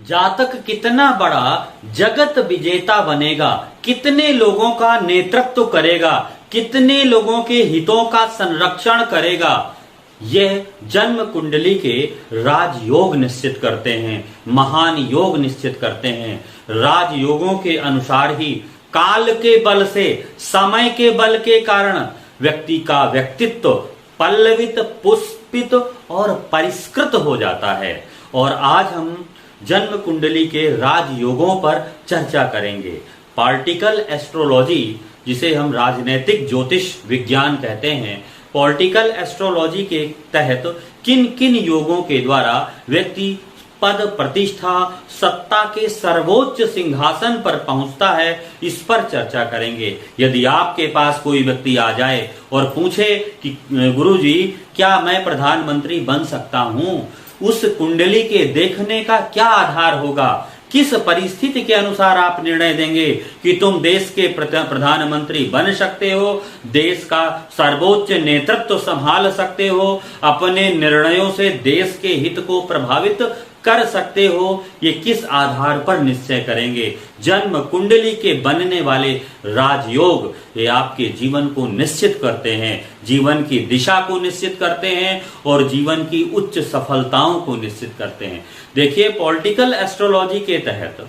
जातक कितना बड़ा जगत विजेता बनेगा, कितने लोगों का नेतृत्व करेगा, कितने लोगों के हितों का संरक्षण करेगा, यह जन्म कुंडली के राजयोग निश्चित करते हैं, महान योग निश्चित करते हैं। राजयोगों के अनुसार ही काल के बल से, समय के बल के कारण व्यक्ति का व्यक्तित्व पल्लवित, पुष्पित और परिष्कृत हो जाता है। और आज हम जन्म कुंडली के राजयोगों पर चर्चा करेंगे। पॉलिटिकल एस्ट्रोलॉजी, जिसे हम राजनैतिक ज्योतिष विज्ञान कहते हैं, पॉलिटिकल एस्ट्रोलॉजी के तहत किन किन योगों के द्वारा व्यक्ति पद, प्रतिष्ठा, सत्ता के सर्वोच्च सिंहासन पर पहुंचता है, इस पर चर्चा करेंगे। यदि आपके पास कोई व्यक्ति आ जाए और पूछे कि गुरुजी क्या मैं प्रधानमंत्री बन सकता हूं, उस कुंडली के देखने का क्या आधार होगा, किस परिस्थिति के अनुसार आप निर्णय देंगे कि तुम देश के प्रधानमंत्री बन सकते हो, देश का सर्वोच्च नेतृत्व संभाल सकते हो, अपने निर्णयों से देश के हित को प्रभावित कर सकते हो, ये किस आधार पर निश्चय करेंगे। जन्म कुंडली के बनने वाले राजयोग ये आपके जीवन को निश्चित करते हैं, जीवन की दिशा को निश्चित करते हैं और जीवन की उच्च सफलताओं को निश्चित करते हैं। देखिए, पॉलिटिकल एस्ट्रोलॉजी के तहत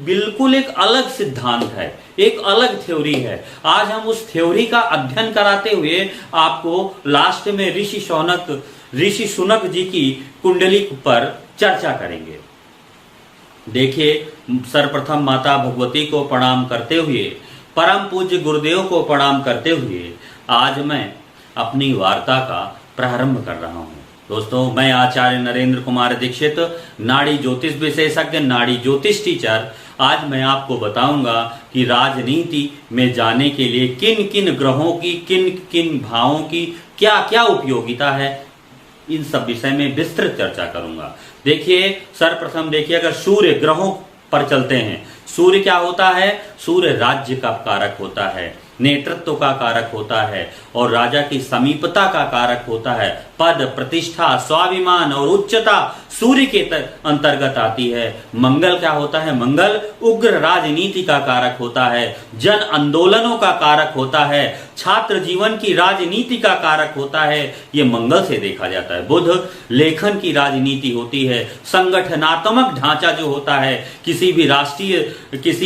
बिल्कुल एक अलग सिद्धांत है, एक अलग थ्योरी है। आज हम उस थ्योरी का अध्ययन कराते हुए आपको लास्ट में ऋषि शुनक जी की कुंडली पर चर्चा करेंगे। देखिए, सर्वप्रथम माता भगवती को प्रणाम करते हुए, परम पूज्य गुरुदेव को प्रणाम करते हुए आज मैं अपनी वार्ता का प्रारंभ कर रहा हूं। दोस्तों, मैं आचार्य नरेंद्र कुमार दीक्षित, नाड़ी ज्योतिष विशेषज्ञ, नाड़ी ज्योतिष टीचर। आज मैं आपको बताऊंगा कि राजनीति में जाने के लिए किन किन ग्रहों की, किन किन भावों की क्या क्या उपयोगिता है, इन सब विषय में विस्तृत चर्चा करूंगा। देखिए, सर्वप्रथम देखिए, अगर सूर्य ग्रहों पर चलते हैं, सूर्य क्या होता है? सूर्य राज्य का कारक होता है, नेतृत्व का कारक होता है और राजा की समीपता का कारक होता है। पद, प्रतिष्ठा, स्वाभिमान और उच्चता सूर्य के अंतर्गत आती है। मंगल क्या होता है? मंगल उग्र राजनीति का कारक होता है, जन आंदोलनों का कारक होता है, छात्र जीवन की राजनीति का कारक होता है, ये मंगल से देखा जाता है। बुध लेखन की राजनीति होती है, संगठनात्मक ढांचा जो होता है, किसी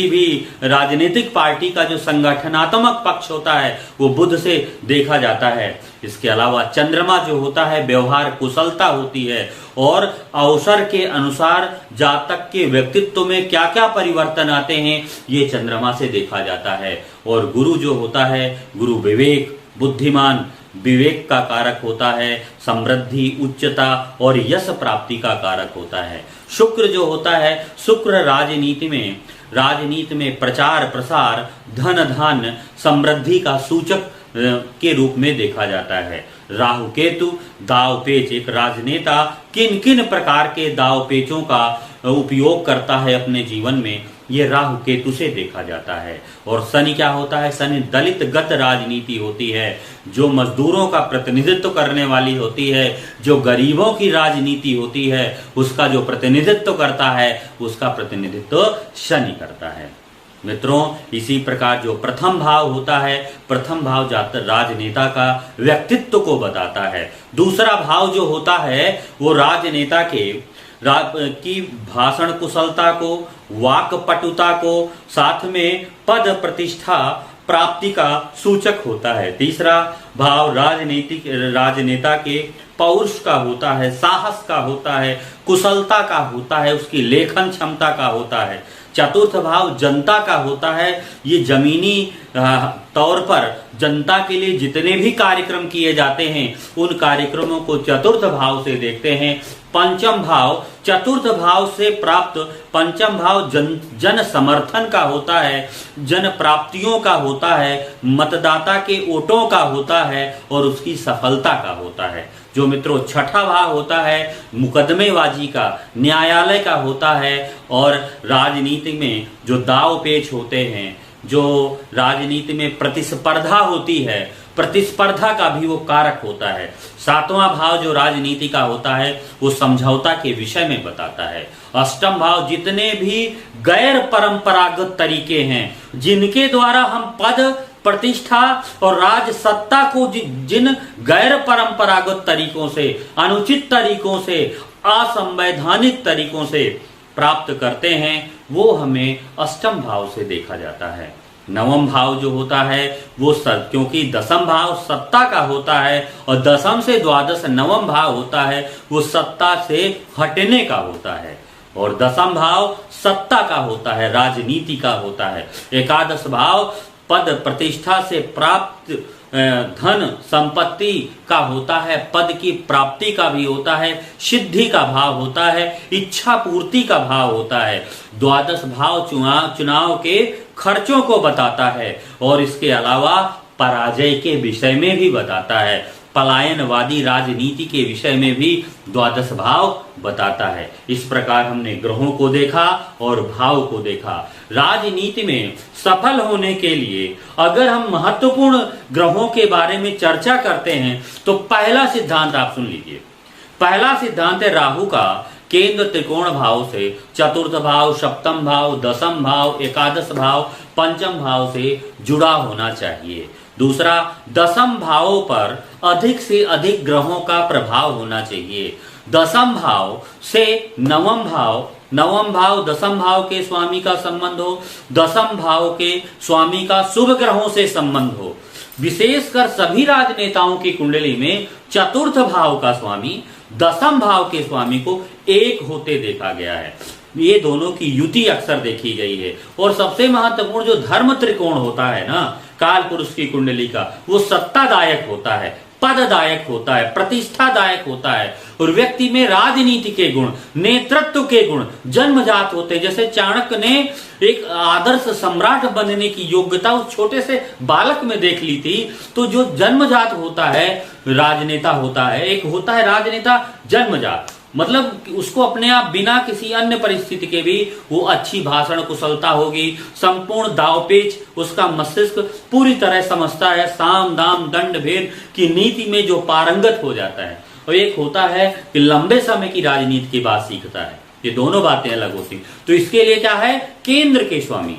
भी राजनीतिक पार्टी का जो संगठनात्मक पक्ष होता है वो बुध से देखा जाता है। इसके अलावा चंद्रमा जो होता है व्यवहार कुशलता होती है और अवसर के अनुसार जातक के व्यक्तित्व में क्या क्या परिवर्तन आते हैं ये चंद्रमा से देखा जाता है। और गुरु जो होता है, गुरु विवेक, बुद्धिमान, विवेक का कारक होता है, समृद्धि, उच्चता और यश प्राप्ति का कारक होता है। शुक्र जो होता है, शुक्र राजनीति में प्रचार प्रसार, धन धान्य, समृद्धि का सूचक के रूप में देखा जाता है। राहु केतु दाव पेच, एक राजनेता किन किन प्रकार के दाव पेचों का उपयोग करता है अपने जीवन में, ये राहु केतु से देखा जाता है। और शनि क्या होता है? शनि दलित गत राजनीति होती है, जो मजदूरों का प्रतिनिधित्व करने वाली होती है, जो गरीबों की राजनीति होती है, उसका जो प्रतिनिधित्व करता है, उसका प्रतिनिधित्व शनि करता है। मित्रों, इसी प्रकार जो प्रथम भाव होता है, प्रथम भाव राजनेता का व्यक्तित्व को बताता है। दूसरा भाव जो होता है वो राजनेता की भाषण कुशलता को, वाक पटुता को, साथ में पद प्रतिष्ठा प्राप्ति का सूचक होता है। तीसरा भाव राजनेता के पौरुष का होता है, साहस का होता है, कुशलता का होता है, उसकी लेखन क्षमता का होता है। चतुर्थ भाव जनता का होता है, ये जमीनी तौर पर जनता के लिए जितने भी कार्यक्रम किए जाते हैं उन कार्यक्रमों को चतुर्थ भाव से देखते हैं। पंचम भाव चतुर्थ भाव से प्राप्त, पंचम भाव जन समर्थन का होता है, जन प्राप्तियों का होता है, मतदाता के वोटों का होता है और उसकी सफलता का होता है। जो मित्रों छठा भाव होता है मुकदमेबाजी का, न्यायालय का होता है और राजनीति में जो दाव पेच होते हैं, जो राजनीति में प्रतिस्पर्धा होती है, प्रतिस्पर्धा का भी वो कारक होता है। सातवां भाव जो राजनीति का होता है वो समझौता के विषय में बताता है। अष्टम भाव जितने भी गैर परंपरागत तरीके हैं जिनके द्वारा हम पद प्रतिष्ठा और राज सत्ता को जिन गैर परंपरागत तरीकों से, अनुचित तरीकों से, असंवैधानिक तरीकों से प्राप्त करते हैं वो हमें अष्टम भाव से देखा जाता है। नवम भाव जो होता है वो क्योंकि दसम भाव सत्ता का होता है और दसम से द्वादश नवम भाव होता है वो सत्ता से हटने का होता है और दसम भाव सत्ता का होता है, राजनीति का होता है। एकादश भाव पद प्रतिष्ठा से प्राप्त धन संपत्ति का होता है, पद की प्राप्ति का भी होता है, सिद्धि का भाव होता है, इच्छा पूर्ति का भाव होता है। द्वादश भाव चुनाव के खर्चों को बताता है और इसके अलावा पराजय के विषय में भी बताता है, पलायनवादी राजनीति के विषय में भी द्वादश भाव बताता है। इस प्रकार हमने ग्रहों को देखा और भाव को देखा। राजनीति में सफल होने के लिए अगर हम महत्वपूर्ण ग्रहों के बारे में चर्चा करते हैं तो पहला सिद्धांत आप सुन लीजिए। पहला सिद्धांत है राहु का केंद्र त्रिकोण भाव से चतुर्थ भाव, सप्तम भाव, दसम भाव, एकादश भाव, पंचम भाव से जुड़ा होना चाहिए। दूसरा, दसम भावों पर अधिक से अधिक ग्रहों का प्रभाव होना चाहिए। दसम भाव से नवम भाव, नवम भाव दसम भाव के स्वामी का संबंध हो, दसम भाव के स्वामी का शुभ ग्रहों से संबंध हो। विशेषकर सभी राजनेताओं की कुंडली में चतुर्थ भाव का स्वामी दसम भाव के स्वामी को एक होते देखा गया है। ये दोनों की युति अक्सर देखी गई है। और सबसे महत्वपूर्ण जो धर्म त्रिकोण होता है ना काल पुरुष की कुंडली का, वो सत्तादायक होता है, पददायक होता है, प्रतिष्ठादायक होता है और व्यक्ति में राजनीति के गुण, नेतृत्व के गुण जन्मजात होते हैं। जैसे चाणक्य ने एक आदर्श सम्राट बनने की योग्यता उस छोटे से बालक में देख ली थी, तो जो जन्मजात होता है राजनेता होता है, एक होता है राजनेता जन्मजात, मतलब उसको अपने आप बिना किसी अन्य परिस्थिति के भी वो अच्छी भाषण कुशलता होगी, संपूर्ण दावपेच उसका मस्तिष्क पूरी तरह समझता है, साम दाम दंड भेद की नीति में जो पारंगत हो जाता है। और एक होता है कि लंबे समय की राजनीति की बात सीखता है। ये दोनों बातें अलग होती। तो इसके लिए क्या है, केंद्र के स्वामी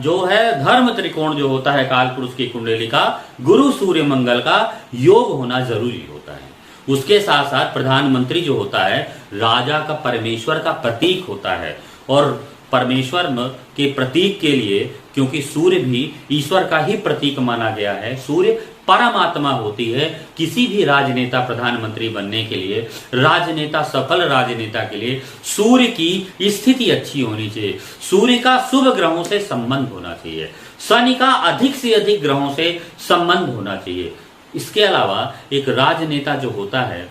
जो है धर्म त्रिकोण जो होता है काल पुरुष की कुंडली का, गुरु सूर्य मंगल का योग होना जरूरी होता है। उसके साथ साथ प्रधानमंत्री जो होता है राजा का, परमेश्वर का प्रतीक होता है और परमेश्वर के प्रतीक के लिए, क्योंकि सूर्य भी ईश्वर का ही प्रतीक माना गया है, सूर्य परमात्मा होती है। किसी भी राजनेता प्रधानमंत्री बनने के लिए, राजनेता सफल राजनेता के लिए सूर्य की स्थिति अच्छी होनी चाहिए, सूर्य का शुभ ग्रहों से संबंध होना चाहिए, शनि का अधिक से अधिक ग्रहों से संबंध होना चाहिए। इसके अलावा एक राजनेता जो होता है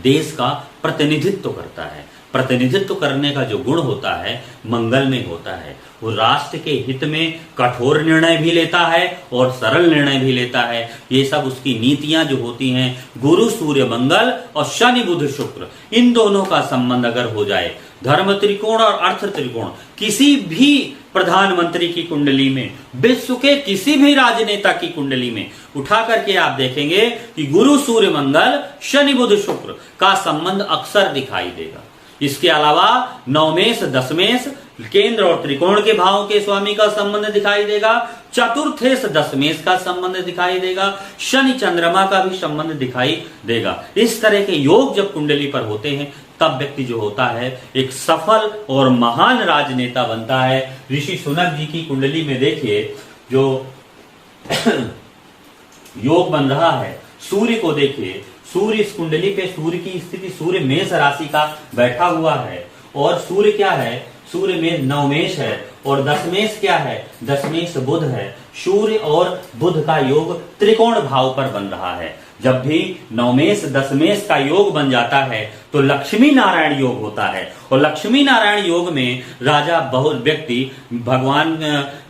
देश का प्रतिनिधित्व करता है। प्रतिनिधित्व करने का जो गुण होता है मंगल में होता है। वो राष्ट्र के हित में कठोर निर्णय भी लेता है और सरल निर्णय भी लेता है। ये सब उसकी नीतियां जो होती हैं, गुरु सूर्य मंगल और शनि बुध शुक्र, इन दोनों का संबंध अगर हो जाए, धर्म त्रिकोण और अर्थ त्रिकोण किसी भी प्रधानमंत्री की कुंडली में, विश्व के किसी भी राजनेता की कुंडली में उठा करके आप देखेंगे कि गुरु सूर्य मंगल शनि बुध शुक्र का संबंध अक्सर दिखाई देगा। इसके अलावा नवमेश दशमेश केंद्र और त्रिकोण के भावों के स्वामी का संबंध दिखाई देगा, चतुर्थेश दशमेश का संबंध दिखाई देगा, शनि चंद्रमा का भी संबंध दिखाई देगा। इस तरह के योग जब कुंडली पर होते हैं तब व्यक्ति जो होता है एक सफल और महान राजनेता बनता है। ऋषि सुनक जी की कुंडली में देखिए जो योग बन रहा है, सूर्य को देखिए, सूर्य इस कुंडली पे, सूर्य की स्थिति, सूर्य मेष राशि का बैठा हुआ है और सूर्य क्या है, सूर्य में नवमेश है और दशमेश क्या है, दशमेश बुध है। सूर्य और बुध का योग त्रिकोण भाव पर बन रहा है। जब भी नवमेश दशमेश का योग बन जाता है तो लक्ष्मी नारायण योग होता है और लक्ष्मी नारायण योग में राजा बहुत व्यक्ति भगवान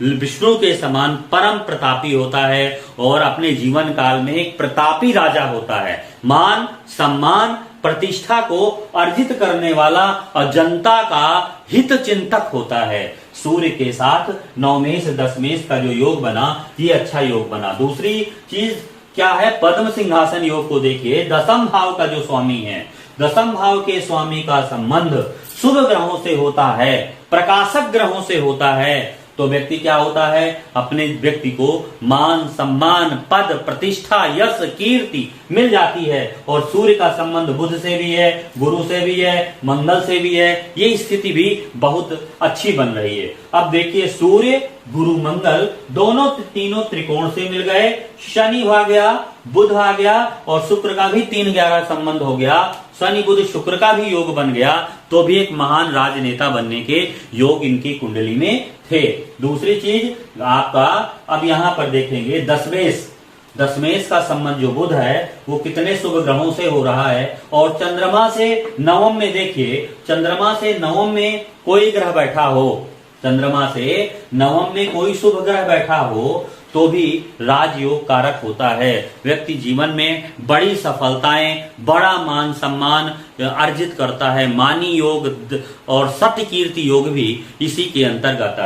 विष्णु के समान परम प्रतापी होता है और अपने जीवन काल में एक प्रतापी राजा होता है। मान सम्मान प्रतिष्ठा को अर्जित करने वाला और जनता का हित चिंतक होता है। सूर्य के साथ 9 मेष 10 मेष का जो योग बना, ये अच्छा योग बना। दूसरी चीज क्या है, पद्म सिंहासन योग को देखिए, दसम भाव का जो स्वामी है, दसम भाव के स्वामी का संबंध शुभ ग्रहों से होता है, प्रकाशक ग्रहों से होता है। तो व्यक्ति क्या होता है, अपने व्यक्ति को मान सम्मान पद प्रतिष्ठा यश कीर्ति मिल जाती है। और सूर्य का संबंध बुध से भी है, गुरु से भी है, मंगल से भी है, ये स्थिति भी बहुत अच्छी बन रही है। अब देखिए सूर्य गुरु मंगल दोनों तीनों त्रिकोण से मिल गए, शनि आ गया, बुध आ गया और शुक्र का भी 3-11 संबंध हो गया, शनि बुध शुक्र का भी योग बन गया, तो भी एक महान राजनेता बनने के योग इनकी कुंडली में थे। दूसरी चीज आपका अब यहां पर देखेंगे दशमेश का संबंध जो बुध है वो कितने शुभ ग्रहों से हो रहा है। और चंद्रमा से नवम में देखिए, चंद्रमा से नवम में कोई ग्रह बैठा हो, चंद्रमा से नवम में कोई शुभ ग्रह बैठा हो तो भी राजयोग कारक होता है। व्यक्ति जीवन में बड़ी सफलताएं, बड़ा मान सम्मान अर्जित करता है। मानी योग और सत्य कीर्ति योग भी इसी के अंतर्गत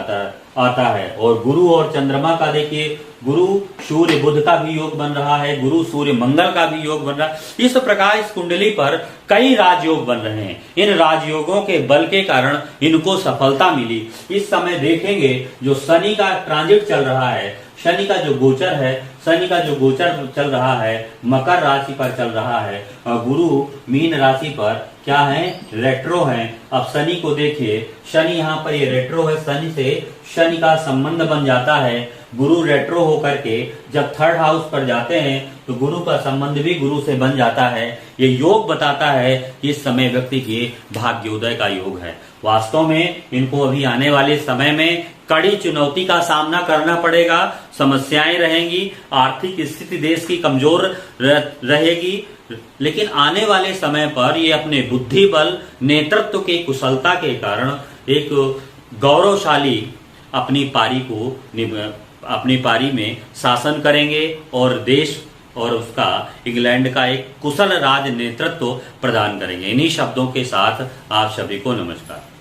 आता है। और गुरु और चंद्रमा का देखिए, गुरु सूर्य बुध का भी योग बन रहा है, गुरु सूर्य मंगल का भी योग बन रहा है। इस प्रकार इस कुंडली पर कई राजयोग बन रहे हैं। इन राजयोगों के बल के कारण इनको सफलता मिली। इस समय देखेंगे जो शनि का ट्रांजिट चल रहा है, शनि का जो गोचर है, शनि का जो गोचर चल रहा है मकर राशि पर चल रहा है और गुरु मीन राशि पर क्या है, रेट्रो है। अब शनि को देखिए, शनि यहाँ पर ये रेट्रो है, शनि से शनि का संबंध बन जाता है। गुरु रेट्रो होकर के जब थर्ड हाउस पर जाते हैं तो गुरु का संबंध भी गुरु से बन जाता है। ये योग बताता है कि इस समय व्यक्ति के भाग्योदय का योग है। वास्तव में इनको अभी आने वाले समय में कड़ी चुनौती का सामना करना पड़ेगा, समस्याएं रहेंगी, आर्थिक स्थिति देश की कमजोर रहेगी, लेकिन आने वाले समय पर ये अपने बुद्धि बल नेतृत्व के कुशलता के कारण एक गौरवशाली अपनी पारी में शासन करेंगे और देश और उसका इंग्लैंड का एक कुशल राज नेतृत्व प्रदान करेंगे। इन्हीं शब्दों के साथ आप सभी को नमस्कार।